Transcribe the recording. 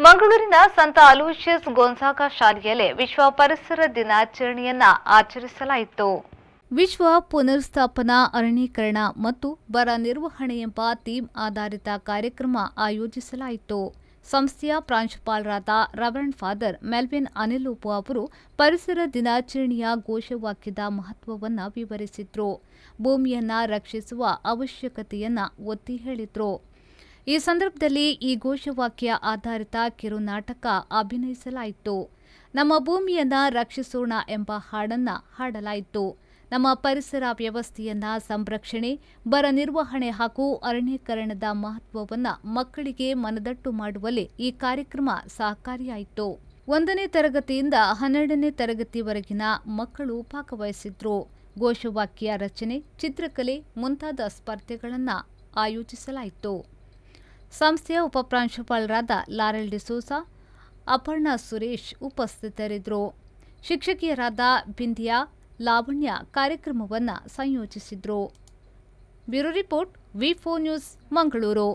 ಮಂಗಳೂರಿನ ಸಂತ ಅಲೋಷಿಯಸ್ ಗೋನ್ಸಾಗ ಶಾಲೆಯಲ್ಲಿ ವಿಶ್ವ ಪರಿಸರ ದಿನಾಚರಣೆಯನ್ನ ಆಚರಿಸಲಾಯಿತು. ವಿಶ್ವ ಪುನರ್ಸ್ಥಾಪನಾ ಅರಣ್ಯೀಕರಣ ಮತ್ತು ಬರ ನಿರ್ವಹಣೆ ಎಂಬ ಥೀಮ್ ಆಧಾರಿತ ಕಾರ್ಯಕ್ರಮ ಆಯೋಜಿಸಲಾಯಿತು. ಸಂಸ್ಥೆಯ ಪ್ರಾಂಶುಪಾಲರಾದ ರೆವರೆಂಡ್ ಫಾದರ್ ಮೆಲ್ವಿನ್ ಅನಿಲೋಪು ಅವರು ಪರಿಸರ ದಿನಾಚರಣೆಯ ಘೋಷವಾಕ್ಯದ ಮಹತ್ವವನ್ನು ವಿವರಿಸಿದ್ರು. ಭೂಮಿಯನ್ನ ರಕ್ಷಿಸುವ ಅವಶ್ಯಕತೆಯನ್ನ ಒತ್ತಿ ಹೇಳಿದ್ರು. ಈ ಸಂದರ್ಭದಲ್ಲಿ ಈ ಘೋಷವಾಕ್ಯ ಆಧಾರಿತ ಕಿರುನಾಟಕ ಅಭಿನಯಿಸಲಾಯಿತು. ನಮ್ಮ ಭೂಮಿಯನ್ನ ರಕ್ಷಿಸೋಣ ಎಂಬ ಹಾಡನ್ನ ಹಾಡಲಾಯಿತು. ನಮ್ಮ ಪರಿಸರ ವ್ಯವಸ್ಥೆಯನ್ನ ಸಂರಕ್ಷಣೆ, ಬರ ನಿರ್ವಹಣೆ ಹಾಗೂ ಅರಣ್ಯೀಕರಣದ ಮಹತ್ವವನ್ನು ಮಕ್ಕಳಿಗೆ ಮನದಟ್ಟು ಮಾಡುವಲ್ಲಿ ಈ ಕಾರ್ಯಕ್ರಮ ಸಹಕಾರಿಯಾಯಿತು. 1ನೇ ತರಗತಿಯಿಂದ 12ನೇ ತರಗತಿವರೆಗಿನ ಮಕ್ಕಳು ಭಾಗವಹಿಸಿದ್ರು. ಘೋಷವಾಕ್ಯ ರಚನೆ, ಚಿತ್ರಕಲೆ ಮುಂತಾದ ಸ್ಪರ್ಧೆಗಳನ್ನು ಆಯೋಜಿಸಲಾಯಿತು. ಸಂಸ್ಥೆಯ ಉಪಪ್ರಾಂಶುಪಾಲರಾದ ಲಾರೆಲ್ ಡಿಸೋಸಾ, ಅಪರ್ಣಾ ಸುರೇಶ್ ಉಪಸ್ಥಿತರಿದ್ದರು. ಶಿಕ್ಷಕಿಯರಾದ ಬಿಂದಿಯಾ, ಲಾವಣ್ಯ ಕಾರ್ಯಕ್ರಮವನ್ನು ಸಂಯೋಜಿಸಿದ್ರು. ಬ್ಯೂರೋ ರಿಪೋರ್ಟ್, ವಿ4 ನ್ಯೂಸ್, ಮಂಗಳೂರು.